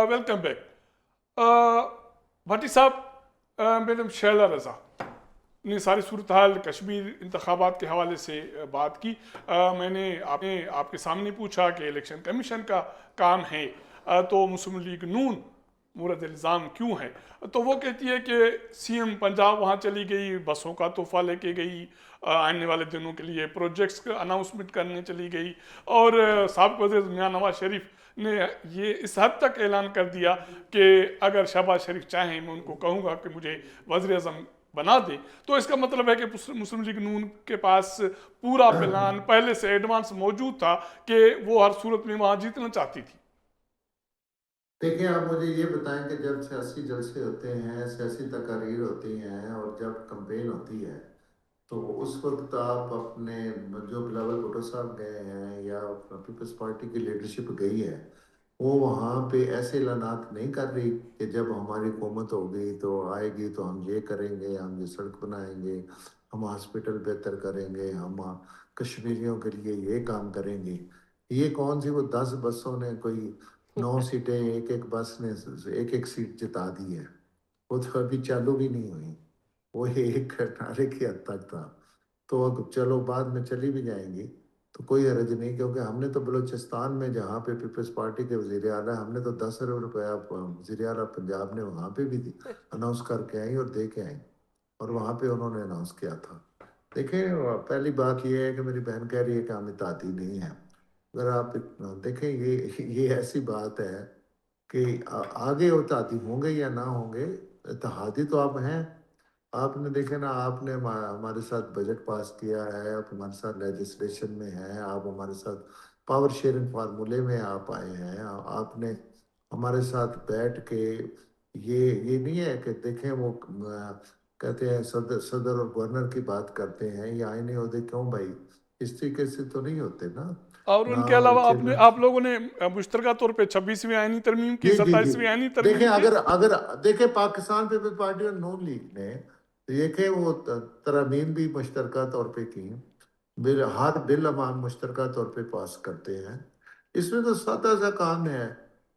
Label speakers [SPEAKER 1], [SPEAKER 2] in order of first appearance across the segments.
[SPEAKER 1] Welcome back بھٹی صاحب. Madam Sheila رضا نے ساری صورتحال کشمیر انتخابات کے حوالے سے بات کی. میں نے آپ کے سامنے پوچھا کہ الیکشن کمیشن کا کام ہے تو مسلم لیگ نون مورد الزام کیوں ہے, تو وہ کہتی ہے کہ سی ایم پنجاب وہاں چلی گئی, بسوں کا تحفہ لے کے گئی, آنے والے دنوں کے لیے پروجیکٹس کا اناؤنسمنٹ کرنے چلی گئی, اور سابق وزیر میاں نواز شریف نے یہ اس حد تک اعلان کر دیا کہ اگر شہباز شریف چاہیں میں ان کو کہوں گا کہ مجھے وزیر اعظم بنا دیں. تو اس کا مطلب ہے کہ مسلم لیگ نون کے پاس پورا پلان پہلے سے ایڈوانس موجود تھا کہ وہ ہر صورت میں وہاں جیتنا چاہتی تھی.
[SPEAKER 2] دیکھیں آپ مجھے یہ بتائیں کہ جب سیاسی جلسے ہوتے ہیں, سیاسی تقاریر ہوتی ہیں اور جب کمپین ہوتی ہے تو اس وقت آپ اپنے جو بلاول بھٹو صاحب گئے ہیں یا پیپلز پارٹی کی لیڈرشپ گئی ہے وہ وہاں پہ ایسے اعلانات نہیں کر رہی کہ جب ہماری حکومت ہوگی تو آئے گی تو ہم یہ کریں گے, ہم یہ سڑک بنائیں گے, ہم ہاسپٹل بہتر کریں گے, ہم کشمیریوں کے لیے یہ کام کریں گے. یہ کون سی وہ 10 بسوں نے کوئی 9 سیٹیں ایک بس نے ایک سیٹ جتا دی ہے, وہ تو ابھی چالو بھی نہیں ہوئی, وہ ایک نعرے کی حد تک تھا. تو چلو بعد میں چلی بھی جائیں گی تو کوئی حرج نہیں, کیونکہ ہم نے تو بلوچستان میں جہاں پہ پیپلز پارٹی کے وزیر اعلیٰ, ہم نے تو 10 ارب روپیہ وزیر اعلیٰ پنجاب نے وہاں پہ بھی اناؤنس کر کے آئیں اور دے کے آئیں, اور وہاں پہ انہوں نے اناؤنس کیا تھا. دیکھیں پہلی بات یہ ہے کہ میری بہن کہہ رہی ہے کہ ہم اتحادی نہیں ہیں. اگر آپ دیکھیں یہ ایسی بات ہے کہ آگے اتحادی ہوں گے یا نہ ہوں گے, اتحادی تو آپ ہیں. آپ نے دیکھے نا, آپ نے ہمارے ساتھ بجٹ پاس کیا ہے, آپ ہمارے ساتھ لیجسلیشن میں ہیں, آپ ہمارے ساتھ پاور شیئرنگ فارمولے میں آپ آئے ہیں, آپ نے ہمارے ساتھ بیٹھ کے یہ نہیں ہے کہ دیکھیں وہ کہتے ہیں صدر اور گورنر کی بات کرتے ہیں, یہ آئینے عہدے کیوں بھائی, اس طریقے سے تو نہیں ہوتے نا.
[SPEAKER 1] اور ان کے علاوہ آپ لوگوں نے مشترکہ طور پہ 26ویں آئینی ترمیم کی, 27ویں آئینی ترمیم کی.
[SPEAKER 2] دیکھیں اگر دیکھیں پاکستان پیپلز پارٹی اور نون لیگ نے دیکھیں وہ ترامیم بھی مشترکہ طور پہ کی, ہر بل ہم مشترکہ طور پہ پاس کرتے ہیں. اس میں تو سادہ سا کام ہے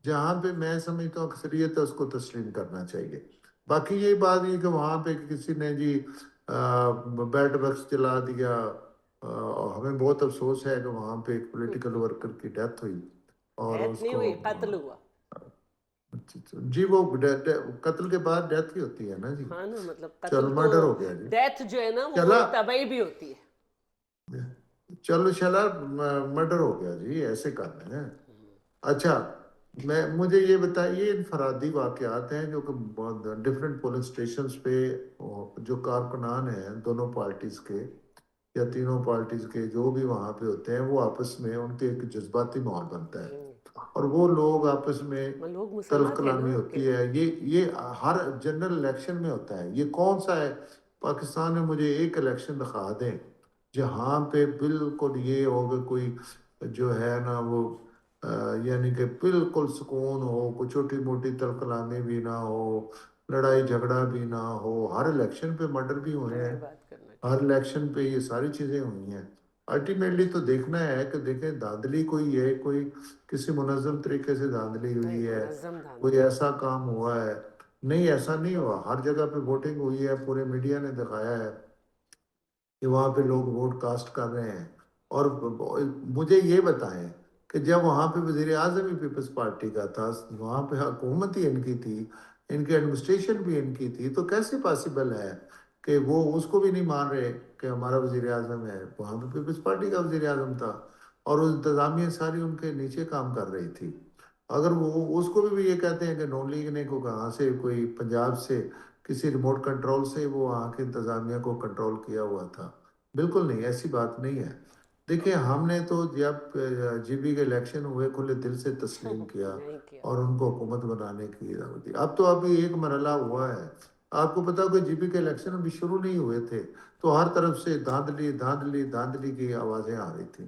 [SPEAKER 2] جہاں پہ میں سمجھتا ہوں اکثریت ہے اس کو تسلیم کرنا چاہیے. باقی یہ بات یہ کہ وہاں پہ کسی نے جی بیٹ بکس چلا دیا, ہمیں بہت افسوس ہے کہ وہاں پہ ایک پولیٹیکل ورکر کی ڈیتھ ہوئی اور اس کو
[SPEAKER 3] قتل ہوا.
[SPEAKER 2] جی وہ قتل کے بعد ڈیتھ ہی ہوتی ہے نا جی.
[SPEAKER 3] ہاں نا, مطلب
[SPEAKER 2] چلو مرڈر ہو گیا جی,
[SPEAKER 3] ڈیتھ جو ہے نا وہ تباہی بھی ہوتی ہے.
[SPEAKER 2] چلو چلا مرڈر ہو گیا جی, ایسے کرنے ہیں. اچھا مجھے یہ بتائیے, انفرادی واقعات ہیں جو کہ ڈفرینٹ پولنگ اسٹیشنز پہ جو کارکنان ہیں دونوں پارٹیز کے یا تینوں پارٹیز کے جو بھی وہاں پہ ہوتے ہیں وہ آپس میں ان کے ایک جذباتی ماحول بنتا ہے اور وہ لوگ آپس میں تلخ کلامی ہوتی ہے. یہ ہر جنرل الیکشن میں ہوتا ہے. یہ کون سا ہے پاکستان میں, مجھے ایک الیکشن دکھا دیں جہاں پہ بالکل یہ ہوگا کوئی جو ہے نا وہ یعنی کہ بالکل سکون ہو, کوئی چھوٹی موٹی تلخ کلامی بھی نہ ہو, لڑائی جھگڑا بھی نہ ہو. ہر الیکشن پہ مرڈر بھی ہوئے ہیں, ہر الیکشن پہ یہ ساری چیزیں ہوئی ہیں. الٹیمیٹلی تو دیکھنا ہے کہ دیکھیں دھاندلی کوئی ہے, کوئی کسی منظم طریقے سے دھاندلی ہوئی ہے, کوئی ایسا کام ہوا ہے. نہیں, ایسا نہیں ہوا. ہر جگہ پہ ووٹنگ ہوئی ہے, پورے میڈیا نے دکھایا ہے کہ وہاں پہ لوگ ووٹ کاسٹ کر رہے ہیں. اور مجھے یہ بتائیں کہ جب وہاں پہ وزیر اعظم ہی پیپلز پارٹی کا تھا, وہاں پہ حکومت ہی ان کی تھی, ان کی ایڈمنسٹریشن بھی ان کی تھی, تو کیسے پاسبل ہے کہ وہ اس کو بھی نہیں مان رہے کہ ہمارا وزیر اعظم ہے. وہاں پہ پیپلز پارٹی کا وزیر اعظم تھا اور وہ انتظامیہ ساری ان کے نیچے کام کر رہی تھی. اگر وہ اس کو بھی یہ کہتے ہیں کہ نون لیگ نے کو کہاں سے کوئی پنجاب سے کسی ریموٹ کنٹرول سے وہ وہاں کے انتظامیہ کو کنٹرول کیا ہوا تھا, بالکل نہیں, ایسی بات نہیں ہے. دیکھیں ہم نے تو جب جی بی کے الیکشن ہوئے کھلے دل سے تسلیم کیا اور ان کو حکومت بنانے کی دعوت دی. اب تو ابھی ایک مرحلہ ہوا ہے, آپ کو پتا کہ جی بی کے الیکشن ابھی شروع نہیں ہوئے تھے تو ہر طرف سے دھاندلی دھاندلی دھاندلی کی آوازیں آ رہی تھیں.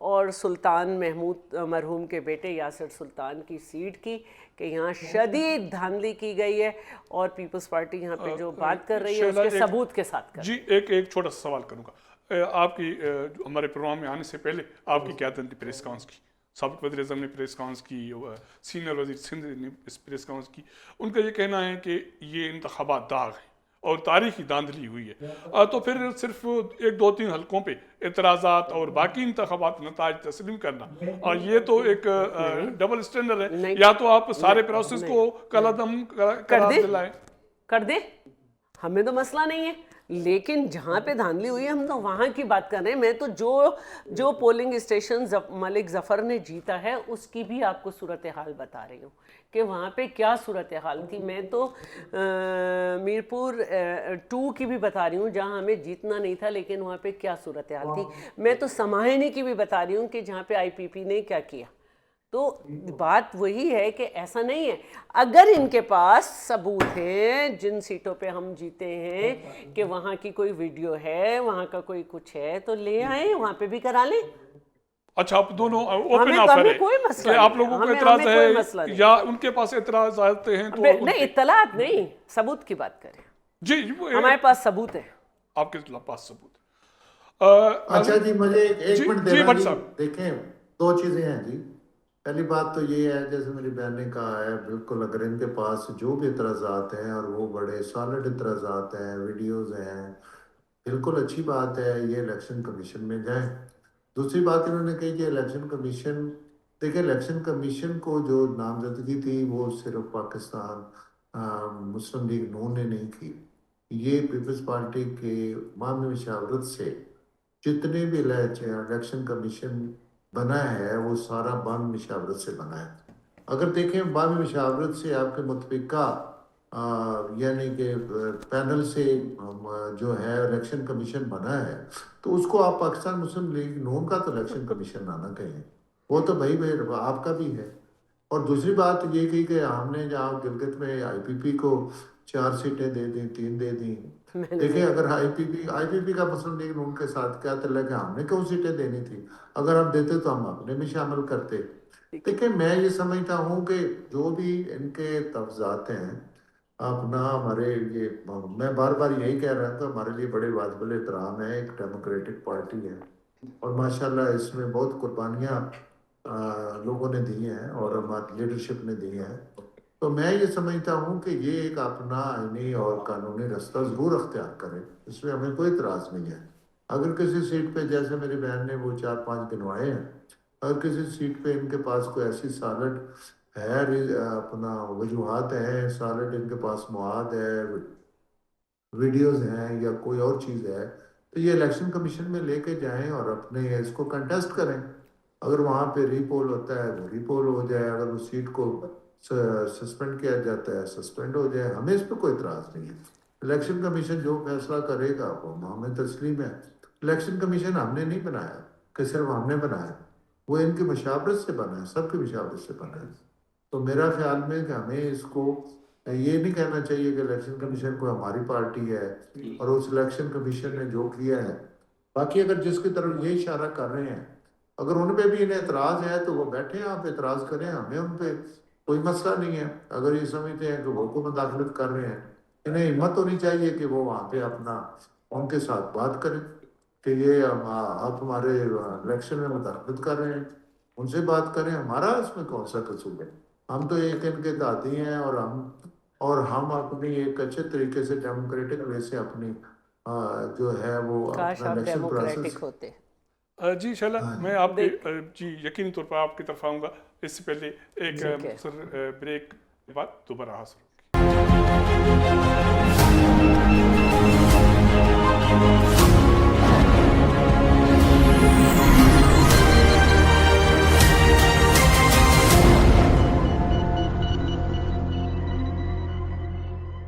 [SPEAKER 3] اور سلطان محمود مرحوم کے بیٹے یاسر سلطان کی سیٹ کی کہ یہاں شدید دھاندلی کی گئی ہے، اور پیپلز پارٹی یہاں پہ جو بات کر رہی ہے اس کے ثبوت کے ساتھ کر رہی ہے۔
[SPEAKER 1] جی ایک چھوٹا سا سوال کروں گا، آپ کی ہمارے پروگرام میں آنے سے پہلے آپ کی قیادت نے پریس کانفرنس کی، سابق وزیر اعظم نے پریس کانفرنس کی، سینئر وزیر سندھ نے پریس کانفرنس کی، ان کا یہ کہنا ہے کہ یہ انتخابات داغ ہیں اور تاریخی دھاندلی ہوئی ہے، تو پھر صرف 1-2-3 حلقوں پہ اعتراضات اور باقی انتخابات نتائج تسلیم کرنا، اور یہ تو ایک ڈبل اسٹینڈرڈ ہے، یا تو آپ سارے پروسیس کو کالعدم قرار دلائیں۔
[SPEAKER 3] کر دے، ہمیں تو مسئلہ نہیں ہے، لیکن جہاں پہ دھاندلی ہوئی ہے ہم تو وہاں کی بات کر رہے ہیں۔ میں تو جو پولنگ اسٹیشن ملک ظفر نے جیتا ہے اس کی بھی آپ کو صورتحال بتا رہی ہوں کہ وہاں پہ کیا صورتحال تھی۔ میں تو میرپور 2 کی بھی بتا رہی ہوں جہاں ہمیں جیتنا نہیں تھا لیکن وہاں پہ کیا صورتحال تھی۔ میں تو سماہنی کی بھی بتا رہی ہوں کہ جہاں پہ IPP نے کیا کیا۔ تو بات وہی ہے کہ ایسا نہیں ہے، اگر ان کے پاس ثبوت ہیں جن سیٹوں پہ ہم جیتے ہیں کہ وہاں کی کوئی ویڈیو ہے، وہاں کا کوئی کچھ ہے تو لے آئیں، وہاں پہ بھی کرا لیں۔
[SPEAKER 1] اچھا آپ دونوں اوپن آفر ہے کہ آپ لوگوں کو اعتراض ہے یا ان کے پاس اعتراض آتے ہیں تو
[SPEAKER 3] نہیں، اطلاعات نہیں، ثبوت کی بات کریں۔
[SPEAKER 1] جی
[SPEAKER 3] ہمارے پاس ثبوت ہے،
[SPEAKER 1] آپ کے پاس ثبوت ہے۔
[SPEAKER 2] اچھا جی مجھے ایک منٹ دینا جی، دیکھیں 2 چیزیں ہیں جی۔ پہلی بات تو یہ ہے جیسے میری بہن نے کہا ہے، بالکل اگر ان کے پاس جو بھی اعتراضات ہیں اور وہ بڑے سالڈ اعتراضات ہیں، ویڈیوز ہیں، بالکل اچھی بات ہے، یہ الیکشن کمیشن میں جائیں۔ دوسری بات انہوں نے کہی کہ الیکشن کمیشن، دیکھیں الیکشن کمیشن کو جو نامزدگی تھی وہ صرف پاکستان مسلم لیگ نون نے نہیں کی، یہ پیپلز پارٹی کے باہمی مشاورت سے جتنے بھی الیکشن کمیشن بنا ہے وہ سارا باہمی مشاورت سے بنا ہے۔ اگر دیکھیں باہمی مشاورت سے آپ کے متفقہ یعنی کہ پینل سے جو ہے الیکشن کمیشن بنا ہے تو اس کو آپ پاکستان مسلم لیگ نون کا تو الیکشن کمیشن نہ کہیں، وہ تو بھائی آپ کا بھی ہے۔ اور دوسری بات یہ کی کہ ہم نے جہاں گلگت میں IPP کو 4 سیٹیں دے دیں، 3 دے دیں۔ دیکھیں اگر IPP کا مسلم لیگ نون کے ساتھ کیا تعلق ہے، ہم نے کیوں سیٹیں دینی تھی؟ اگر ہم دیتے تو ہم اپنے میں شامل کرتے۔ دیکھیں میں یہ سمجھتا ہوں کہ جو بھی ان کے تفضات ہیں اپنا ہمارے لیے، میں بار بار یہی کہہ رہا تھا، ہمارے لیے بڑے واجب الاحترام ہے، ایک ڈیموکریٹک پارٹی ہے اور ماشاءاللہ اس میں بہت قربانیاں لوگوں نے دی ہیں اور ہماری لیڈرشپ نے دی ہیں۔ تو میں یہ سمجھتا ہوں کہ یہ ایک اپنا آئینی اور قانونی راستہ ضرور اختیار کرے، اس میں ہمیں کوئی اعتراض نہیں ہے۔ اگر کسی سیٹ پہ جیسے میری بہن نے وہ 4-5 گنوائے ہیں، اگر کسی سیٹ پہ ان کے پاس کوئی ایسی سالڈ ہے، اپنا وجوہات ہیں، سالڈ ان کے پاس مواد ہے، ویڈیوز ہیں یا کوئی اور چیز ہے، تو یہ الیکشن کمیشن میں لے کے جائیں اور اپنے اس کو کنٹیسٹ کریں۔ اگر وہاں پہ ری پول ہوتا ہے وہ ری پول ہو جائے، اگر اس سیٹ کو سسپینڈ کیا جاتا ہے سسپینڈ ہو جائے، ہمیں اس پہ کوئی اعتراض نہیں ہے۔ الیکشن کمیشن جو فیصلہ کرے گا وہ ہمیں تسلیم ہے۔ الیکشن کمیشن ہم نے نہیں بنایا کہ صرف ہم نے بنایا، وہ ان کی مشاورت سے بنا ہے، سب کی مشاورت سے بنا ہے۔ تو میرا خیال میں کہ ہمیں اس کو یہ نہیں کہنا چاہیے کہ الیکشن کمیشن کو ہماری پارٹی ہے اور اس الیکشن کمیشن نے جو کیا ہے، باقی اگر جس کی طرف یہ اشارہ کر رہے ہیں اگر ان پہ بھی انہیں اعتراض ہے تو وہ بیٹھیں، آپ اعتراض کریں، ہمیں ان پہ کوئی مسئلہ نہیں ہے۔ اگر یہ سمجھتے ہیں کہ وہ کو مداخلت کر رہے ہیں، انہیں ہمت ہونی چاہیے کہ وہ وہاں پہ اپنا ان کے ساتھ بات کریں کہ یہ آپ ہمارے الیکشن میں مداخلت کر رہے ہیں، ان سے بات کریں، ہمارا اس میں کون سا قصور ہے؟ ہم تو ایک ان کے دادی ہیں اور ہم اپنی ایک اچھے طریقے سے ڈیموکریٹک وے سے اپنی جو ہے وہ اپنا الیکشن پروسیس
[SPEAKER 3] ہوتے۔
[SPEAKER 1] جی شیلا میں آپ کے جی یقینی طور پر آپ کی طرف آؤں گا، اس سے پہلے ایک مختصر بریک کے بعد دوبارہ حاصل ہوگی۔